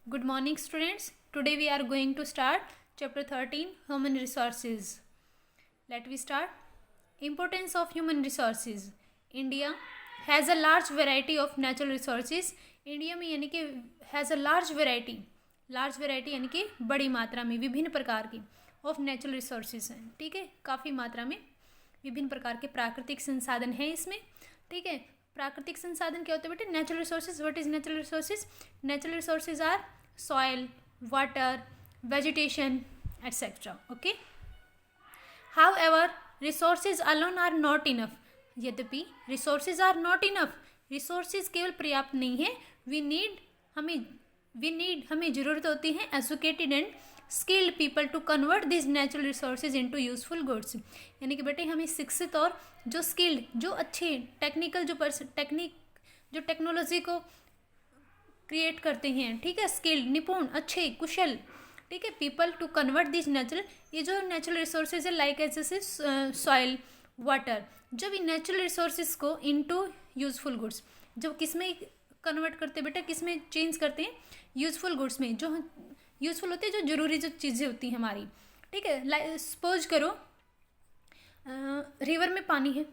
Good morning, students. Today we are going to start chapter 13, Human Resources. Let we start. Importance of human resources. India has a large variety of natural resources. India में यानी कि has a large variety यानी कि बड़ी मात्रा में विभिन्न प्रकार की ऑफ नेचुरल रिसोर्सेज हैं. ठीक है, काफ़ी मात्रा में विभिन्न प्रकार के प्राकृतिक संसाधन हैं इसमें. ठीक है, प्राकृतिक संसाधन क्या होते हैं बेटे? Natural resources. What is natural resources? Natural resources are soil, water, vegetation, etc. Okay. However, resources alone are not enough. यद्यपि resources are not enough. resources केवल पर्याप्त नहीं है. we need हमें ज़रूरत होती है educated and skilled people to convert these natural resources into useful goods. यानी कि बेटे हमें शिक्षित और जो स्किल्ड, जो अच्छे टेक्निकल जो टेक्नोलॉजी को क्रिएट करते हैं. ठीक है, स्किल्ड, निपुण, अच्छे, कुशल. ठीक है, people to convert this natural, ये जो नेचुरल रिसोर्सेज है लाइक एज जैसे सॉइल, वाटर, जब इन नेचुरल रिसोर्सेज को इनटू यूजफुल गुड्स, जब किस में कन्वर्ट करते हैं बेटा, किस में चेंज करते हैं? यूजफुल गुड्स में. जो यूजफुल होते हैं, जो जरूरी जो चीज़ें होती हैं हमारी. ठीक है, सपोज करो रिवर में पानी है.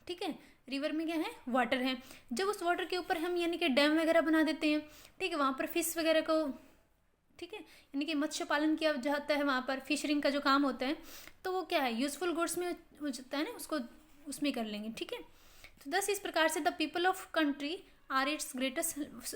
ठीक है, रिवर में क्या है? वाटर है. जब उस वाटर के ऊपर हम यानी कि डैम वगैरह बना देते हैं. ठीक है, वहाँ पर फिश वगैरह को, ठीक है, यानी कि मत्स्य पालन किया जाता है, वहाँ पर फिशरिंग का जो काम होता है, तो वो क्या है? यूजफुल गुड्स में हो जाता है ना, उसको उसमें कर लेंगे. ठीक है, तो दस इस प्रकार से the people of country are its greatest.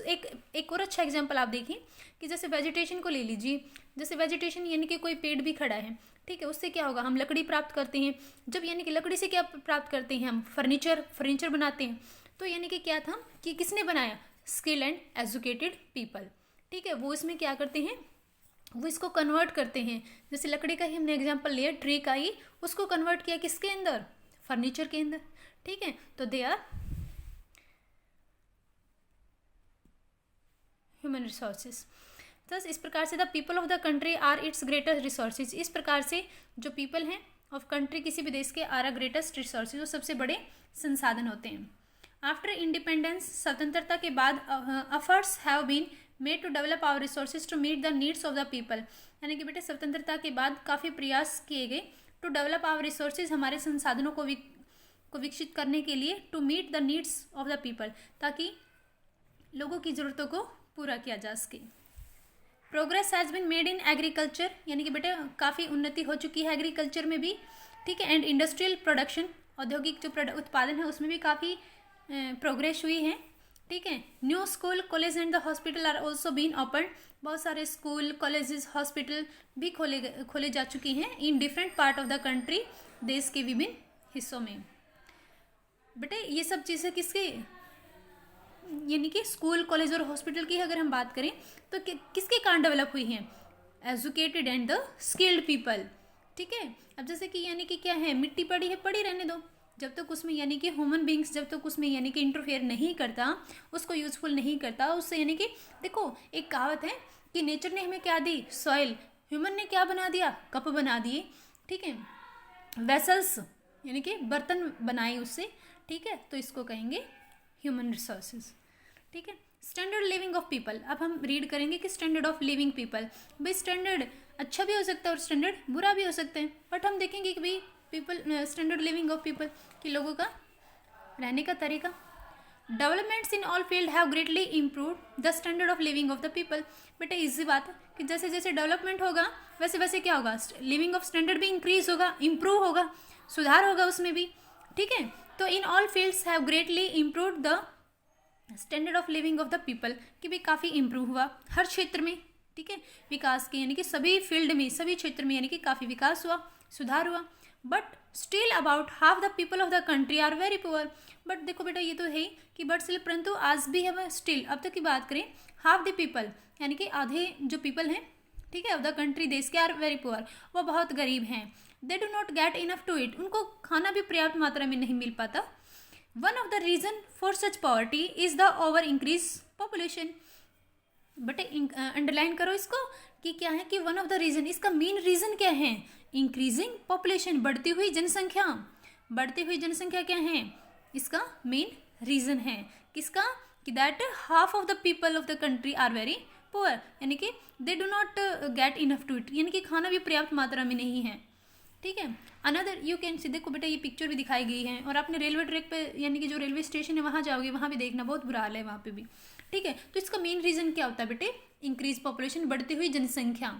एक और अच्छा एग्जाम्पल आप देखिए कि जैसे वेजिटेशन को ले लीजिए. जैसे वेजिटेशन यानी कि कोई पेड़ भी खड़ा है. ठीक है, उससे क्या होगा? हम लकड़ी प्राप्त करते हैं. जब यानी कि लकड़ी से क्या प्राप्त करते हैं? हम फर्नीचर बनाते हैं. तो यानी कि क्या था कि किसने बनाया? Skill and educated people. ठीक है, वो इसमें क्या करते हैं? वो इसको कन्वर्ट करते हैं. जैसे लकड़ी का ही हमने एग्जाम्पल लिया, ट्री का ही, उसको कन्वर्ट किया किसके अंदर? फर्नीचर के अंदर. ठीक है, तो they are human resources. Thus इस प्रकार से the people of the country are its greatest resources. इस प्रकार से जो पीपल हैं ऑफ कंट्री, किसी भी देश के, आर अ ग्रेटेस्ट रिसोर्सेज, वो सबसे बड़े संसाधन होते हैं. आफ्टर इंडिपेंडेंस, स्वतंत्रता के बाद, efforts have been made to develop our resources to meet the needs of the people. यानी कि बेटे स्वतंत्रता के बाद काफ़ी प्रयास किए गए टू डेवलप आवर रिसोर्सेज, हमारे संसाधनों को विकसित करने के लिए, to meet the needs of the people, ताकि लोगों की ज़रूरतों को पूरा किया जा सके. Progress has been made in agriculture. यानी कि बेटा काफ़ी उन्नति हो चुकी है एग्रीकल्चर में भी. ठीक है, एंड इंडस्ट्रियल प्रोडक्शन, औद्योगिक जो उत्पादन है उसमें भी काफ़ी प्रोग्रेस हुई है. ठीक है, new school, college and the hospital are also been open. बहुत सारे स्कूल, कॉलेजेस, हॉस्पिटल भी खोले जा चुकी हैं in different part of the country, देश के विभिन्न हिस्सों में. बेटे ये सब चीज़ें किसकी, यानी कि स्कूल, कॉलेज और हॉस्पिटल की अगर हम बात करें तो किसके कारण डेवलप हुई हैं? Educated and the skilled people. ठीक है, अब जैसे कि यानी कि क्या है, मिट्टी पड़ी है, पड़ी रहने दो. जब तक उसमें यानी कि ह्यूमन बींग्स, जब तक उसमें यानी कि इंटरफेयर नहीं करता, उसको यूजफुल नहीं करता, उससे यानी कि देखो एक कहावत है कि नेचर ने हमें क्या दी? सॉइल. ह्यूमन ने क्या बना दिया? कप बना दिए. ठीक है, वेसल्स यानी कि बर्तन बनाए उससे. ठीक है, तो इसको कहेंगे ह्यूमन रिसोर्सेज. ठीक है, स्टैंडर्ड लिविंग ऑफ पीपल. अब हम रीड करेंगे कि स्टैंडर्ड ऑफ लिविंग पीपल. भाई स्टैंडर्ड अच्छा भी हो सकता है और स्टैंडर्ड बुरा भी हो सकता है, बट हम देखेंगे कि भाई people, standard living of people, कि लोगों का रहने का तरीका. Developments in all field have greatly improved the standard of living of the people. बेटा इजी बात है कि जैसे जैसे डेवलपमेंट होगा वैसे वैसे क्या होगा? लिविंग ऑफ स्टैंडर्ड भी इंक्रीज होगा, इम्प्रूव होगा, सुधार होगा उसमें भी. ठीक है, तो in all fields have greatly improved the standard of living of the people, कि भी काफ़ी इम्प्रूव हुआ हर क्षेत्र में. ठीक है, विकास के यानी कि सभी फील्ड में, सभी क्षेत्र में यानी कि काफ़ी विकास हुआ, सुधार हुआ. But still about half the people of the country are very poor. But देखो बेटा ये तो है कि बट स्टिल, परंतु आज भी हम स्टिल, अब तक की बात करें, हाफ द पीपल यानी कि आधे जो पीपल हैं, ठीक है, ऑफ द कंट्री, देश के, आर वेरी पुअर, वो बहुत गरीब हैं. They do not get enough to eat. उनको खाना भी पर्याप्त मात्रा में नहीं मिल पाता. One of the reason for such poverty is the over increase population. But underline करो इसको कि क्या है कि वन ऑफ द रीजन, इसका मेन रीजन क्या है? इंक्रीजिंग पॉपुलेशन, बढ़ती हुई जनसंख्या. बढ़ती हुई जनसंख्या क्या है? इसका मेन रीजन है. किसका? कि that half of the people of the country are very poor, यानी कि they do not get enough to eat, यानी कि खाना भी पर्याप्त मात्रा में नहीं है। ठीक है, अनदर यू कैन सी, देखो बेटा ये पिक्चर भी दिखाई गई है, और आपने रेलवे ट्रैक पे यानी कि जो रेलवे स्टेशन है वहाँ जाओगे, वहाँ भी देखना बहुत बुरा हाल है वहाँ पे भी। ठीक है, तो इसका मेन रीज़न क्या होता है बेटे, इंक्रीज पॉपुलेशन, बढ़ती हुई जनसंख्या।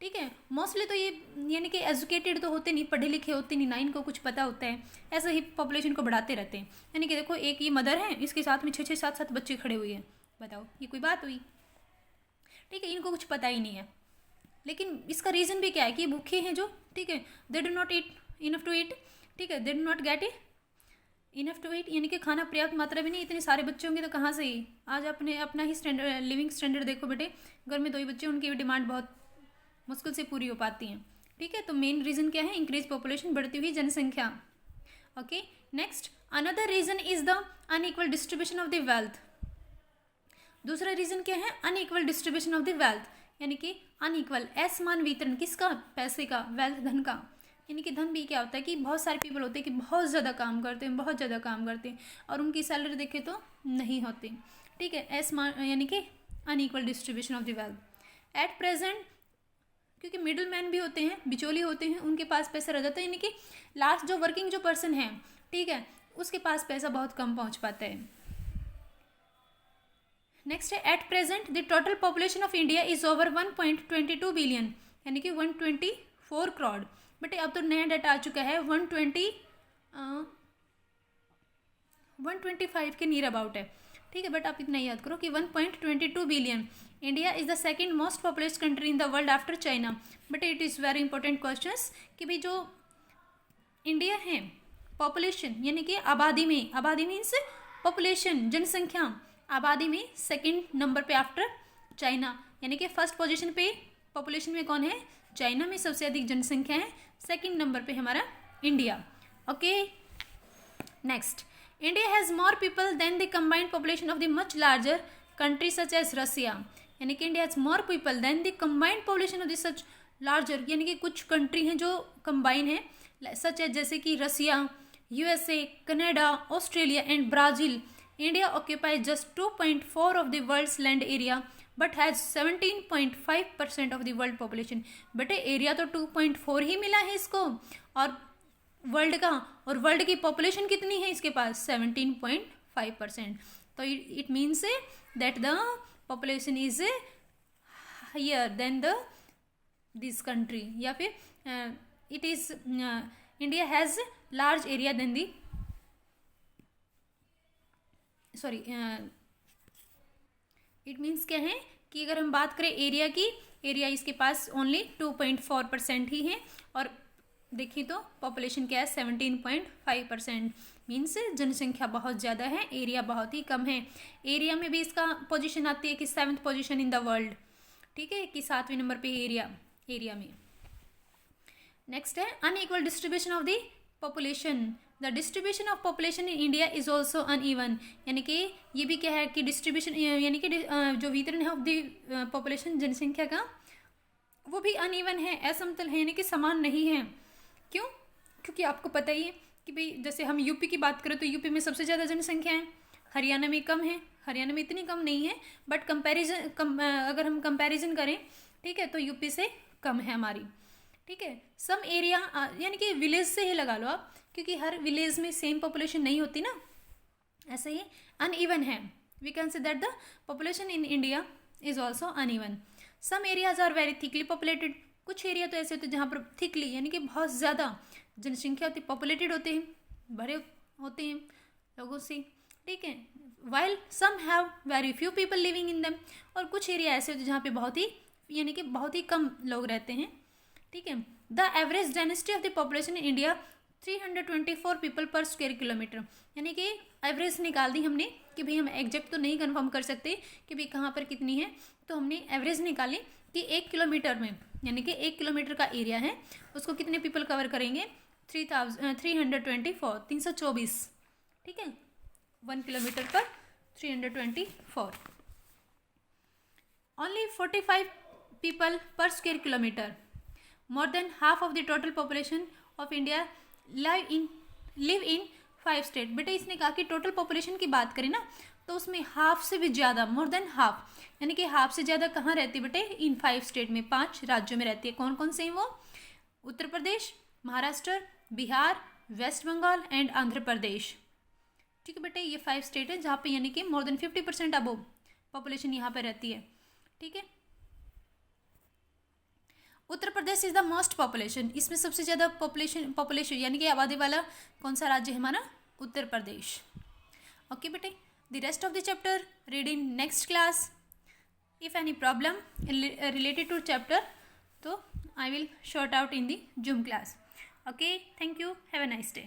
ठीक है, मोस्टली तो ये यानी कि एजुकेटेड तो होते नहीं, पढ़े लिखे होते नहीं ना, इनको कुछ पता होता है, ऐसे ही पॉपुलेशन को बढ़ाते रहते हैं। यानी कि देखो एक ये मदर है, इसके साथ में 6-6 7-7 बच्चे खड़े हुए हैं, बताओ ये कोई बात हुई। ठीक है, इनको कुछ पता ही नहीं है, लेकिन इसका रीज़न भी क्या है कि भूखे हैं जो। ठीक है, they do not eat enough to eat. ठीक है, they do not get it enough to eat, यानी कि खाना पर्याप्त मात्रा में नहीं, इतने सारे बच्चे होंगे तो कहाँ से ही। आज अपने अपना ही स्टैंडर्ड लिविंग स्टैंडर्ड देखो बेटे, घर में 2 ही बच्चे, उनकी भी डिमांड बहुत मुश्किल से पूरी हो पाती हैं। ठीक है, तो मेन रीज़न क्या है, इंक्रीज पॉपुलेशन, बढ़ती हुई जनसंख्या। Okay, next another reason is the unequal distribution of the wealth. दूसरा रीज़न क्या है, unequal distribution of the wealth, यानी कि अनइक्वल, असमान वितरण, किसका, पैसे का, वेल्थ धन का। यानी कि धन भी क्या होता है कि बहुत सारे पीपल होते हैं कि बहुत ज़्यादा काम करते हैं, बहुत ज़्यादा काम करते हैं, और उनकी सैलरी देखे तो नहीं होती। ठीक है, असमान यानी कि unequal distribution of the wealth. At present, क्योंकि मिडिल मैन भी होते हैं, बिचौली होते हैं, उनके पास पैसा रह जाता है, यानी कि लास्ट जो वर्किंग जो पर्सन है, ठीक है, उसके पास पैसा बहुत कम पहुंच पाता है। नेक्स्ट है, at present the total population of India is over 1.22 billion, यानी कि 124 करोड़। बट अब तो नया डाटा आ चुका है, 125 के नियर अबाउट है। ठीक है, बट आप इतना याद करो कि 1.22 billion. India is the second most populated country in the world after China. But it is very important question कि भाई जो इंडिया है पॉपुलेशन यानी कि आबादी में, आबादी मीन्स पॉपुलेशन, जनसंख्या, आबादी में सेकंड नंबर पे आफ्टर चाइना, यानी कि फर्स्ट पोजीशन पे पॉपुलेशन में कौन है, चाइना में सबसे अधिक जनसंख्या है, सेकंड नंबर पे हमारा India. Okay, next, India has more people than the combined population of the much larger country such as Russia, यानी कि India has more people than the combined population of the such larger, यानी कि कुछ country हैं जो combine है, सच as जैसे कि Russia, USA, Canada, Australia and Brazil. India occupies just 2.4 of the world's land area but has 17.5% of the world population. बेटे area तो 2.4 ही मिला है इसको, और वर्ल्ड का, और वर्ल्ड की पॉपुलेशन कितनी है इसके पास, 17.5%। तो it means that the population is higher than the this country, या फिर it is India has large area than the, sorry, it means क्या है कि अगर हम बात करें एरिया की, एरिया इसके पास ओनली 2.4% ही है, और देखिए तो पॉपुलेशन क्या है 17.5%, मीन्स जनसंख्या बहुत ज़्यादा है, एरिया बहुत ही कम है। एरिया में भी इसका पोजीशन आती है कि 7th position in the world. ठीक है, कि 7वें नंबर पे एरिया में। नेक्स्ट है unequal distribution of the population. The distribution of population in India is also uneven, यानी कि ये भी क्या है कि डिस्ट्रीब्यूशन यानी कि जो वितरण है ऑफ द पॉपुलेशन, जनसंख्या का, वो भी अनइवन है, असमतल है, यानी कि समान नहीं है। क्यों? क्योंकि आपको पता ही है कि भाई जैसे हम यूपी की बात करें तो यूपी में सबसे ज़्यादा जनसंख्या है, हरियाणा में कम है, हरियाणा में इतनी कम नहीं है, बट अगर हम कंपैरिजन करें, ठीक है, तो यूपी से कम है हमारी। ठीक है, सम एरिया यानी कि विलेज से ही लगा लो आप, क्योंकि हर विलेज में सेम पॉपुलेशन नहीं होती ना, ऐसे ही अनइवन है। We can say that the population in India is also uneven. Some areas are very thickly populated, कुछ एरिया तो ऐसे होते हैं जहाँ पर थिकली यानी कि बहुत ज़्यादा जनसंख्या होती, पॉपुलेटेड होते हैं, भरे होते हैं लोगों से। ठीक है, while some have very few people living in them, और कुछ एरिया ऐसे होते हैं जहाँ पे बहुत ही यानी कि बहुत ही कम लोग रहते हैं। ठीक है, the average density of the population in India 324 people पर स्क्वायर किलोमीटर, यानी कि एवरेज निकाल दी हमने कि भाई हम एग्जैक्ट तो नहीं कंफर्म कर सकते कि भाई कहाँ पर कितनी है, तो हमने एवरेज निकाली कि 1 किलोमीटर में, यानी कि 1 किलोमीटर का एरिया है, उसको कितने पीपल कवर करेंगे, 324। ठीक है, 1 किलोमीटर पर 324, ओनली 45 पीपल पर square kilometre, more than half of the total population of India live in 5 state. बेटा इसने कहा कि टोटल पॉपुलेशन की बात करें ना तो उसमें हाफ से भी ज़्यादा, मोर देन हाफ, यानी कि हाफ से ज़्यादा कहाँ रहती है बेटे? इन 5 स्टेट में, 5 राज्यों में रहती है। कौन कौन से हैं वो? Uttar Pradesh, Maharashtra, Bihar, waste Bengal and Andhra Pradesh. ठीक है बेटे, ये 5 स्टेट है जहाँ पे यानी कि मोर देन 50% अबोव पॉपुलेशन यहाँ पे रहती है। ठीक है, Uttar Pradesh is the most population, इसमें सबसे ज़्यादा पॉपुलेशन यानी कि आबादी वाला कौन सा राज्य है हमारा? उत्तर प्रदेश। ओके बेटे, the rest of the chapter read in next class. If any problem related to chapter तो I will sort out in the Zoom class. Okay, thank you. Have a nice day.